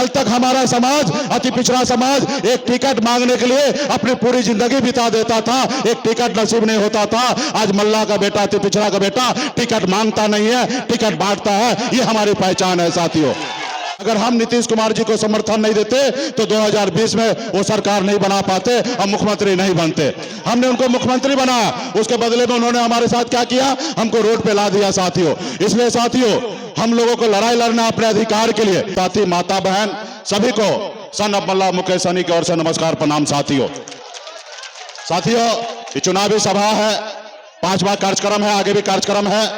कल तक हमारा समाज, अति पिछड़ा समाज, एक टिकट मांगने के लिए अपनी पूरी जिंदगी बिता देता था, एक टिकट नसीब नहीं होता था। आज मल्ला का बेटा, अति पिछड़ा का बेटा टिकट मांगता नहीं है, टिकट बांटता है। ये हमारी पहचान है साथियों। अगर हम नीतीश कुमार जी को समर्थन नहीं देते तो 2020 में वो सरकार नहीं बना पाते और मुख्यमंत्री नहीं बनते। हमने उनको मुख्यमंत्री बनाया, उसके बदले में उन्होंने हमारे साथ क्या किया, हमको रोड पे ला दिया साथियों। इसलिए साथियों, हम लोगों को लड़ाई लड़ना अपने अधिकार के लिए। साथी, माता बहन सभी को सन ऑफ मल्ला मुकेश सहनी की ओर से नमस्कार, प्रणाम साथियों। ये चुनावी सभा है, 5वां कार्यक्रम है, आगे भी कार्यक्रम है।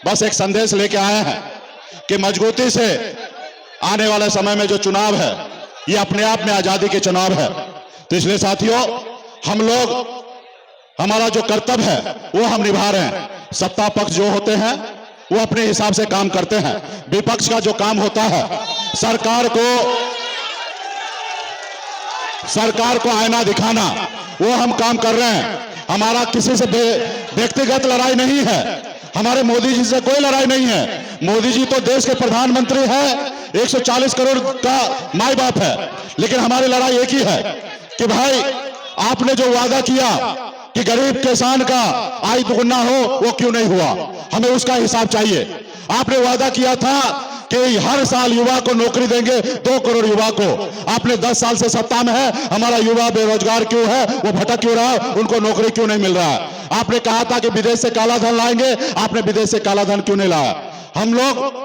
बस एक संदेश लेके आए हैं कि मजबूती से आने वाले समय में जो चुनाव है, ये अपने आप में आजादी के चुनाव है। तो इसलिए साथियों, हम लोग, हमारा जो कर्तव्य है वो हम निभा रहे हैं। सत्ता पक्ष जो होते हैं वो अपने हिसाब से काम करते हैं। विपक्ष का जो काम होता है, सरकार को आईना दिखाना, वो हम काम कर रहे हैं। हमारा किसी से व्यक्तिगत लड़ाई नहीं है, हमारे मोदी जी से कोई लड़ाई नहीं है। मोदी जी तो देश के प्रधानमंत्री हैं, 140 करोड़ का माई बाप है। लेकिन हमारी लड़ाई एक ही है कि भाई, आपने जो वादा किया कि गरीब किसान का आय दुगुना हो, वो क्यों नहीं हुआ? हमें उसका हिसाब चाहिए। आपने वादा किया था कि हर साल युवा को नौकरी देंगे, 2 करोड़ युवा को। आपने 10 साल से सत्ता में है, हमारा युवा बेरोजगार क्यों है, वो भटक क्यों रहा है, उनको नौकरी क्यों नहीं मिल रहा है? आपने कहा था कि विदेश से काला धन लाएंगे, आपने विदेश से काला धन क्यों नहीं लाया? हम लोग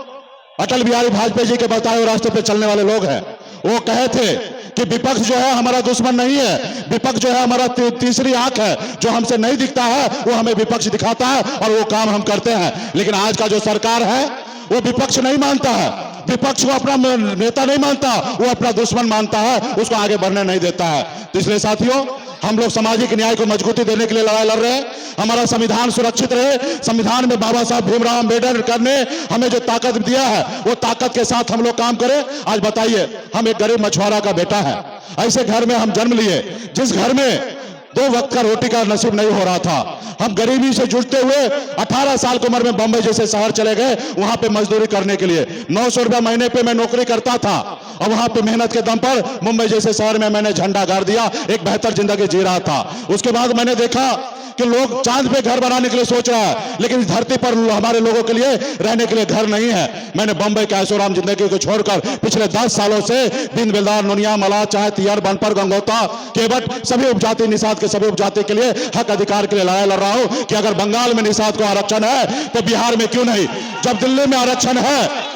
अटल बिहारी वाजपेयी जी के बताए हुए रास्ते पे चलने वाले लोग हैं। वो कहे थे कि विपक्ष जो है हमारा दुश्मन नहीं है, विपक्ष जो है हमारा तीसरी आंख है, जो हमसे नहीं दिखता है वो हमें विपक्ष दिखाता है और वो काम हम करते हैं। लेकिन आज का जो सरकार है वो विपक्ष नहीं मानता है, विपक्ष को अपना नेता नहीं मानता, वो अपना दुश्मन मानता है, उसको आगे बढ़ने नहीं देता है। तो इसलिए साथियों, हम लोग सामाजिक न्याय को मजबूती देने के लिए लड़ाई लड़ रहे हैं। हमारा संविधान सुरक्षित रहे। संविधान में बाबा साहब भीमराव अम्बेडकर ने हमें जो ताकत दिया है, वो ताकत के साथ हम लोग काम करें। आज बताइए, हम एक गरीब मछुआरा का बेटा है, ऐसे घर में हम जन्म लिए जिस घर में 2 वक्त का रोटी का नसीब नहीं हो रहा था। हम गरीबी से जुड़ते हुए 18 साल की उम्र में बंबई जैसे शहर चले गए, वहां पे मजदूरी करने के लिए 900 रुपया महीने पे मैं नौकरी करता था और वहां पे मेहनत के दम पर मुंबई जैसे शहर में मैंने झंडा गाड़ दिया, एक बेहतर जिंदगी जी रहा था। उसके बाद मैंने देखा कि लोग चांद पे घर बनाने के लिए सोच रहा है, लेकिन इस धरती पर हमारे लोगों के लिए रहने के लिए घर नहीं है। मैंने बंबई के ऐशोआराम जिंदगी को छोड़कर पिछले 10 सालों से दीन बेलदार, नुनिया, मलाह, चाहे तियर, बनपर, गंगोता, केवट, सभी उपजाति, निषाद के सभी उपजाति के लिए हक अधिकार के लिए लड़ाई लड़ रहा हूं कि अगर बंगाल में निषाद को आरक्षण है तो बिहार में क्यों नहीं? जब दिल्ली में आरक्षण है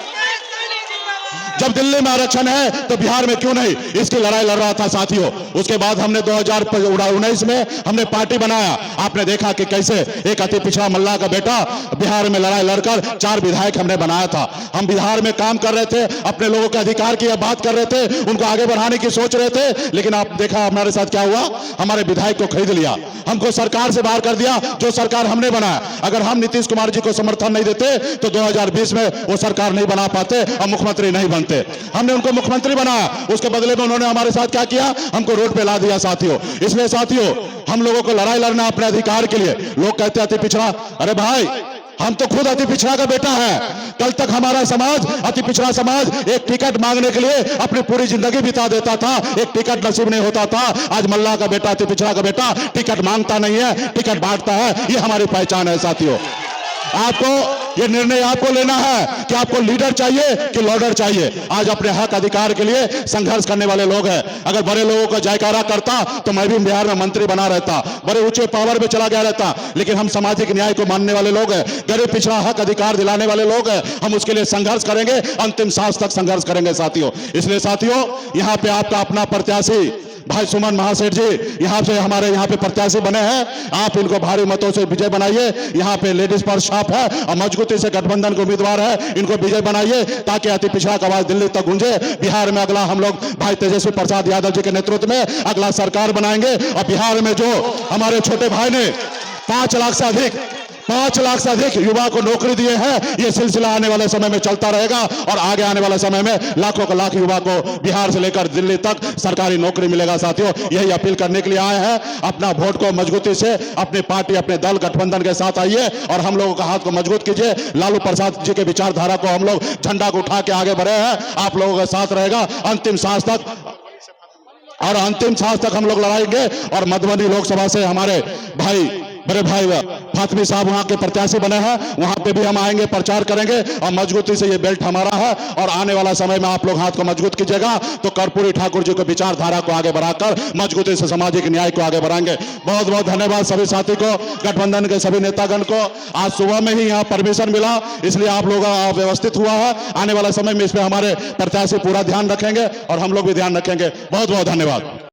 तो बिहार में क्यों नहीं? इसकी लड़ाई लड़ रहा था साथियों। उसके बाद हमने 2019 में हमने पार्टी बनाया। आपने देखा कि कैसे एक अति पिछड़ा मल्ला का बेटा बिहार में लड़ाई लड़कर 4 विधायक हमने बनाया था। हम बिहार में काम कर रहे थे, अपने लोगों के अधिकार की बात कर रहे थे, उनको आगे बढ़ाने की सोच रहे थे। लेकिन आप देखा हमारे साथ क्या हुआ, हमारे विधायक को खरीद लिया, हमको सरकार से बाहर कर दिया, जो सरकार हमने बनाया। अगर हम नीतीश कुमार जी को समर्थन नहीं देते तो 2020 में वो सरकार नहीं बना पाते और मुख्यमंत्री नहीं बनते। हमने उनको मुख्यमंत्री बनाया, उसके बदले में उन्होंने हमारे साथ क्या किया, हमको रोड पे ला दिया साथियों। इसलिए साथियों, हम लोगों को लड़ाई लड़ना अपने अधिकार के लिए। लोग कहते हैं अति पिछड़ा, अरे भाई, हम तो खुद अति पिछड़ा का बेटा है। कल तक हमारा समाज, अति पिछड़ा समाज, एक टिकट मांगने के लिए अपनी पूरी जिंदगी बिता देता था, एक टिकट नसीब नहीं होता था। आज मल्ला का बेटा, अति पिछड़ा का बेटा टिकट मांगता नहीं है, टिकट बांटता है। ये हमारी पहचान है साथियों। आपको ये निर्णय आपको लेना है कि आपको लीडर चाहिए कि लॉर्डर चाहिए। आज अपने हक अधिकार के लिए संघर्ष करने वाले लोग हैं। अगर बड़े लोगों का जयकारा करता तो मैं भी बिहार में मंत्री बना रहता, बड़े ऊंचे पावर में चला गया रहता। लेकिन हम सामाजिक न्याय को मानने वाले लोग हैं, गरीब पिछड़ा हक अधिकार दिलाने वाले लोग हैं। हम उसके लिए संघर्ष करेंगे, अंतिम सांस तक संघर्ष करेंगे साथियों। इसलिए साथियों, यहाँ पे आपका अपना प्रत्याशी भाई सुमन महासेठ जी यहाँ से हमारे यहाँ पे प्रत्याशी बने हैं। आप इनको भारी मतों से विजय बनाइए। यहाँ पे लेडीज पर छाप है और मजबूती से गठबंधन के उम्मीदवार है, इनको विजय बनाइए ताकि अति पिछड़ा का आवाज दिल्ली तक गूंजे। बिहार में अगला हम लोग भाई तेजस्वी प्रसाद यादव जी के नेतृत्व में अगला सरकार बनाएंगे और बिहार में जो हमारे छोटे भाई ने 5 लाख से अधिक 5 लाख से अधिक युवा को नौकरी दिए हैं। ये सिलसिला आने वाले समय में चलता रहेगा और आगे आने वाले समय में लाखों का लाख युवा को बिहार से लेकर दिल्ली तक सरकारी नौकरी मिलेगा। साथियों, यही अपील करने के लिए आए हैं। अपना वोट को मजबूती से अपनी पार्टी, अपने दल, गठबंधन के साथ आइए और हम लोगों का हाथ को मजबूत कीजिए। लालू प्रसाद जी के विचारधारा को हम लोग झंडा को उठा के आगे बढ़े हैं। आप लोगों के साथ रहेगा अंतिम सांस तक, और अंतिम सांस तक हम लोग लड़ाएंगे। और मधुबनी लोकसभा से हमारे भाई, बड़े भाई फातमी साहब वहां के प्रत्याशी बने हैं, वहां पे भी हम आएंगे, प्रचार करेंगे और मजबूती से ये बेल्ट हमारा है। और आने वाला समय में आप लोग हाथ को मजबूत कीजिएगा तो कर्पूरी ठाकुर जी के विचारधारा को आगे बढ़ाकर मजबूती से सामाजिक न्याय को आगे बढ़ाएंगे। बहुत बहुत धन्यवाद सभी साथी को, गठबंधन के सभी नेतागण को। आज सुबह में ही यहाँ परमिशन मिला, इसलिए आप लोग व्यवस्थित हुआ है। आने वाला समय में इस पर हमारे प्रत्याशी पूरा ध्यान रखेंगे और हम लोग भी ध्यान रखेंगे। बहुत बहुत धन्यवाद।